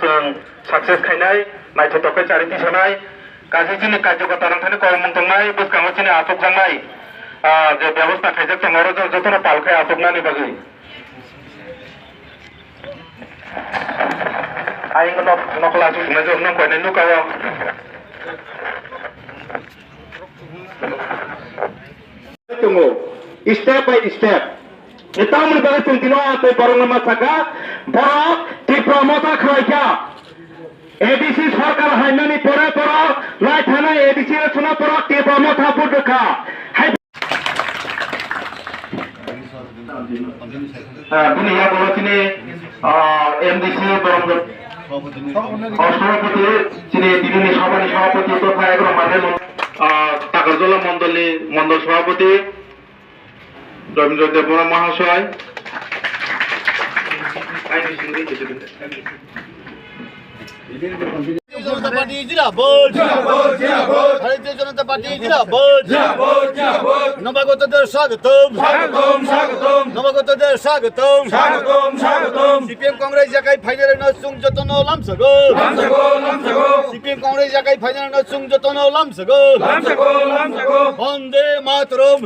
जों सक्सेस खायनाय नायथ'थ'खै चारिथि सोनाय गासै जोंनि कार्यकर्ता नोंथांनि कलम दंनाय बुसखाङो जोंनि आसबजानाय जे बेबस्था खायजाक दङ आरो जथन पालखाय आसबनानै बागै आइं नखला सुनाय जों नंखायनाय नुकाव दङ step by step Itamu dari sentino atau barang masaka barak Tripura mata kerja ABC सरकार हाइनानी परे परा लाइट थाना ABC सुना परा Tripura mata पुडका ini ya kalau sini MDC barang সভাপতি sini দিনে সভাপতি তো ভাই এগুলো মানে টাকাজলা মন্ডল সভাপতি রবীন্দ্র দেববর্মা মহাশয় जनता पार्टी जिंदाबाद जिंदाबाद भारतीय जनता पार्टी जिंदाबाद जिंदाबाद जिंदाबाद नवागतদের স্বাগতম স্বাগতম স্বাগতম নবাগতদের স্বাগতম স্বাগতম স্বাগতম সিপিএম কংগ্রেস জায়গায় ফাইনাল নসুং যতন লামসগো লামসগো লামসগো সিপিএম কংগ্রেস জায়গায় ফাইনাল নসুং যতন লামসগো লামসগো লামসগো বন্দে মাতরম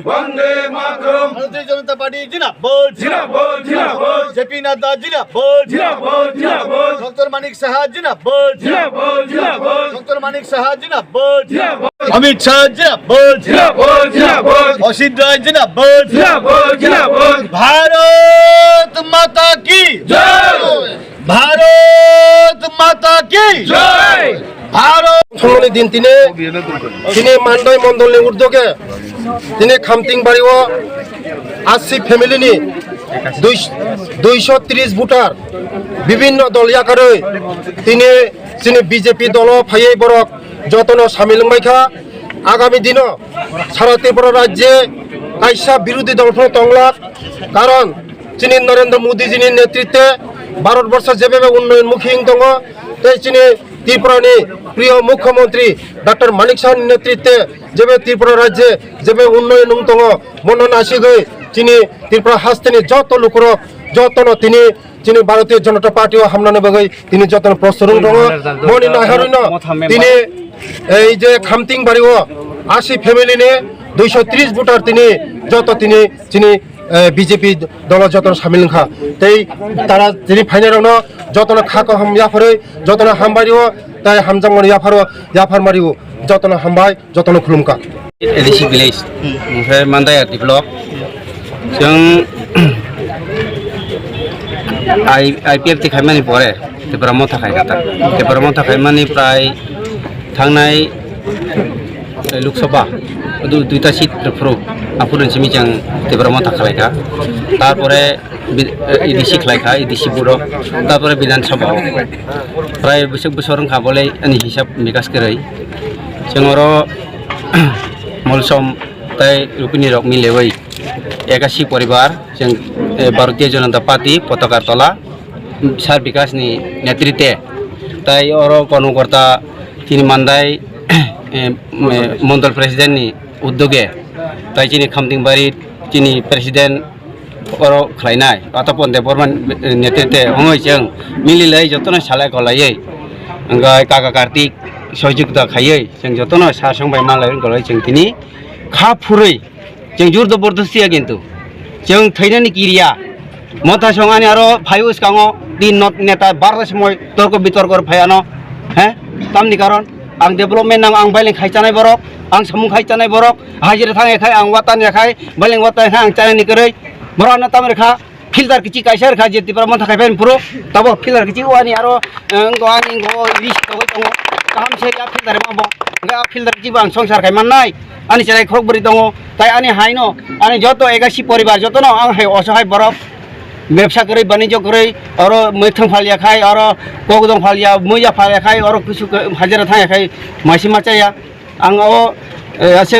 ভারতীয় জনতা পার্টি জিন্দাবাদ জিন্দাবাদ জিন্দাবাদ জেপি নাড্ডা জিন্দাবাদ জিন্দাবাদ জিন্দাবাদ ডক্টর মানিক সাহা জিন্দাবাদ জিন্দাবাদ डॉक्टर मानिक साहा जिंदाबाद अमित शाह जिंदाबाद असित राय जिंदाबाद भारत माता की जय भारत माता की जय भारत সম্মানিত দিন তিনি মান্ডয় মন্ডলের উদ্যোগে তিনি খামতিংবাড়িও আসি ফ্যামিলিনি 230 ভোটার বিভিন্ন দলীয়াকারে তিনি বিজেপি দল ফাইয়ে বরক যতন সামিল বাইখা আগামী দিন সারা ত্রিপুরা রাজ্যে কাইসা বিরোধী দলফোর তংলাক কারণ তিনি নরেন্দ্র মোদীজির নেতৃত্বে ভারতবর্ষ যেভাবে উন্নয়নমুখী দङ তাই তিনি ত্রিপুরানি প্রিয় মুখ্যমন্ত্রী ডক্টর মানিক সাহার নেতৃত্বে যেভাবে ত্রিপুরা রাজ্যে যেভাবে উন্নয়ন দङ মনন আসিগৈ তিনি ত্রিপুরা হাস্তেনি যত লোকর যতন তিনি ভারতীয় জনতা পার্টি ও হামলানো বাগৈ তিনি যতন প্রস্তুত দङ মনি নাহারুন তিনি এই যে খামতিংবাড়িও 80 ফ্যামিলিনে 230 ভোটার তিনি যত তিনি বিজেপি দল যতন সামিল খা তাই তারা তিনি ফাইনাল যতন খাক হাময়াফারে যতন হামবারিও তাই হামজাংমন ইয়াফার মারিও যতন হামবাই যতন খুলুমকা एडिसि भिलेज ओमफ्राय मान्दायाति ब्लक जों आइपिएफ ति खायमानि परे त्रिपुरा मथा खायगाता त्रिपुरा मथा खायमानि प्राय थांनाय लोकसभा दुइटा सीट रफ्रु आफुरन सिमिजां त्रिपुरा मथा खालायखा तारपरे एडिसि खालायखा एडिसि बुरो तारपरे विधानसभा प्राय बोसोर खाबले आंनि हिसाब निकास करै जोंरो मलसम ताई रुपिनी रक मिलेवै 81 परिवार जों भारतीय जनता पार्टी पताका तला सार विकासनि नेतृत्वे ताई अरो कर्मकर्ता तिनी मान्दाय मंडल प्रेसिडेंटनि उद्योगे ताई तिनी खामतिंबारि तिनी प्रेसिडेंट अरो खलायनाय आतापन देबबर्मा नेतृत्वे हङै जों मिलिलै जतन सालाय गलायै अंगाय काका कार्तिक सहयोगिता खायै जों जतन सा संबाय मालाय गलाय जों तिनी खा फुरै जों जुर जबरदस्तिया किन्तु जों थैनानि किरिया मथा संगानि आरो फाइउस काङो दिन नेता बारदा समय तर्क बितर्क फायानो हे तामनि कारण आं डेभलपमेन्ट नां आं बाइलें खायजानाय बरक आं सामुं खायजानाय बरक हाजिरा थांनायखाय आं वातान याखाय बाइलें वातानखाय आं चानायनि करै बराना तामरेखा फिल्टार किछि कायसा रेखा जे तिब्रा मन थाखाय फाइन पुरो तब फिल्टार किछि वानि आरो आंनि रिस्क दङ गाहाम से या फिल्टार माबो गा फिल्टार किछि आं संसार खाय माननाय आंनि चाराय खबरि दङ ताई आंनि हायनो आंनि जत 81 परिवार जतन आं हाय असहाय बरफ व्यवसा करै बाणिज्य करै आरो मैथं फालियाखाय आरो गगदं फालिया मैया फालियाखाय आरो कुसु हाजिरा थांयाखाय माइसि माचाया आं एसे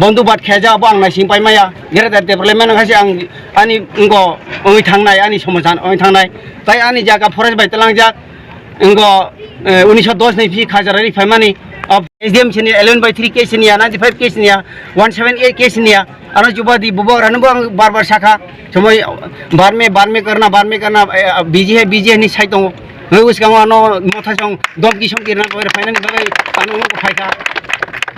बंधु बात खेजा अब आं नायसिं पाइमाया गेरेदार डेभलपमेन्ट खायसे आं आंनि इंगो ओइ थांनाय आंनि समाजान ओइ थांनाय ताई आंनि जागा फरायबाय तलांजा इंगो 1910 नि फि खाजारारि फाइमानि अब एसडीएम सिनि 11/3 केस निया 95 केस निया 178 केस निया आरो जुबादी बुबरानो बार साखा समय बार में करना बीजी है नि साइड दङ ngus kang ano motha song dom ki song kirna ber phainan bagai anu ko phaika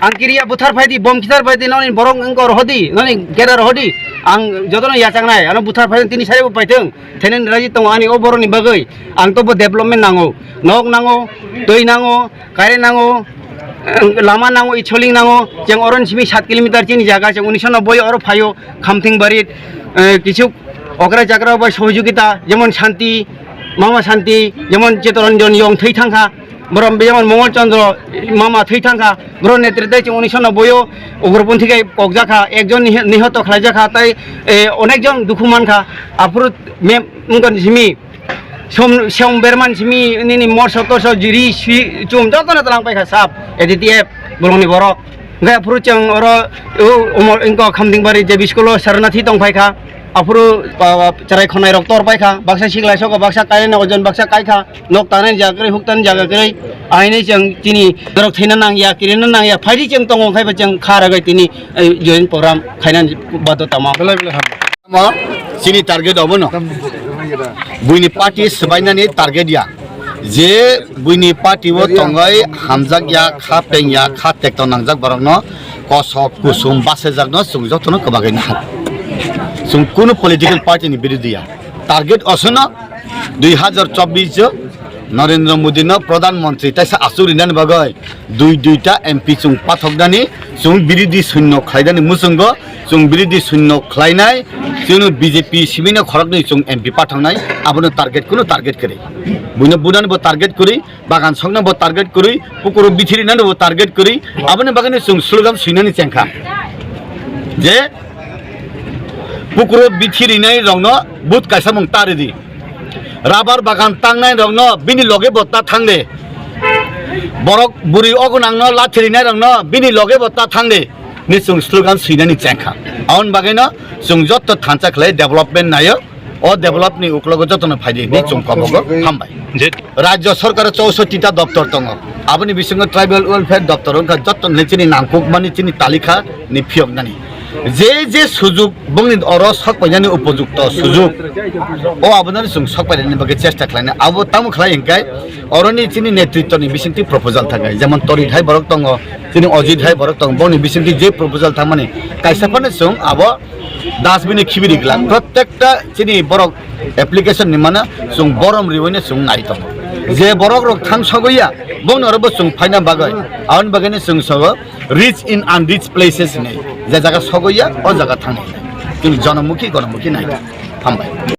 ang kiriya buthar phaidi bom kitar phaidi noni borong angkor hodi noni gerar hodi ang jotono ya changnai ano buthar phaidi tini sare bo paitheng thenen raji tong ani o boroni bagai ang to bo development nango nok nango tui nango kare nango lama nango icholing nango jeng oron simi 7 kilometer chini jaga jeng 1990 oro phayo khamting barit কিছু অগ্রা জাগ্রা বা সহযোগিতা যেমন শান্তি মামা শান্তি যেমন Chittaranjan young থৈ থাঙ্কা বরং যেমন মঙ্গলচন্দ্র মামা থৈ থাঙ্কা বড় নেতৃত্বে 1990 উগ্রপন্থীকে ককজাখা একজন নিহত খাইজাখা তাই অনেকজন দুঃখ মানখা আফুর মেমগন সিমি সম বেরমান সিমি নিনি মর সতর জিরি চুম যতনা তলাং পাইখা সাপ এডিটিএফ বলংনি বরক gai apuru chang oro umor ingko khamding bari je biskulo sarnathi tong paikha apuru charai khonai rok tor paikha baksa siglai soko baksa kai na ojon baksa kai kha nok tanen jagre huktan jaga gre aine chang tini dorok theina nang ya kirina nang ya phairi chang tong khai ba chang khara gai tini join program khainan bado tama ma sini target obono buini party sebainani target ya যে বুইনি পার্টিও তঙ্গাই হামজাক ইয়া খা Peng ইয়া খা Tector নাংজাক বরংনো কসক কুসুম বাসে জাগনো সুং যতনো কবাগাই না সুং কোন political পার্টিনি বিরোধিয়া target অসনো 2024 Narendra Modi ন প্রধানমন্ত্রী তাইসা আসুরিনান বাগৈ দুইটা এমপি সুং পাথকদানি সুং বিরোধী শূন্য খাইদানি মুসুঙ্গ সুং বিরোধী শূন্য খাইনাই সুং বিজেপি সিমিনো খরকনি সুং এমপি পাঠাংনাই আবনো টার্গেট কোনো টার্গেট করে বুইনো বুদান বো টার্গেট করি বাগান সংনা বো টার্গেট করি পুকুর বিথিরিনান বো টার্গেট করি আবনো বাগানে সুং স্লোগান সুইনানি চেংখা যে পুকুর বিথিরিনাই রংনো বুত কাইসামং তারেদি রাবার বাগান টাংনাই রংনো বিনি লগে বত্তা থাংদে বরক বুড়ি অগনাংনো লাথিরিনাই রংনো বিনি লগে বত্তা থাংদে নি সুং স্লোগান সুইনানি চেংখা আউন বাগাইনো সুং যত থানচা খলাই ডেভেলপমেন্ট নাयो ও ডেভেলপনি উকলগ যতন ফাইদে নি সুং কবগ হামবাই রাজ্য সরকারের 64টা দপ্তর দङ আবনি বিসঙ্গ ট্রাইবাল ওয়েলফেয়ার দপ্তর যতন নিচিনি নামকুক মানি চিনি তালিকা নি ফিয়কনানি যে সুযোগ বংনি অর সকপাইনানি উপযুক্ত সুযোগ ও আবনানি সুং সকপাইনানি বাগে চেষ্টা খালাইনা আবো তামু খালাই এঙ্কাই অরনি চিনি নেতৃত্বনি বিসিংতি প্রপোজাল থাকাই যেমন তরিত হাই বরক দङ চিনি অজিত হাই বরক দङ বংনি বিসিংতি যে প্রপোজাল থামানি কাইসাফানে সুং আবো ডাস্টবিনে খিবিরি গলা প্রত্যেকটা চিনি বরক অ্যাপ্লিকেশন নিমানা সুং বরম রিওনে সুং নাইতো যে বরক রক থাং সগইয়া বং অরব সুং ফাইনা বাগৈ আউন বাগানে সুং সগ রিচ ইন আনরিচ প্লেসেস নেই যে জায়গা সগইয়া ও জায়গা থাং কিন্তু জনমুখী গণমুখী নাই হামবাই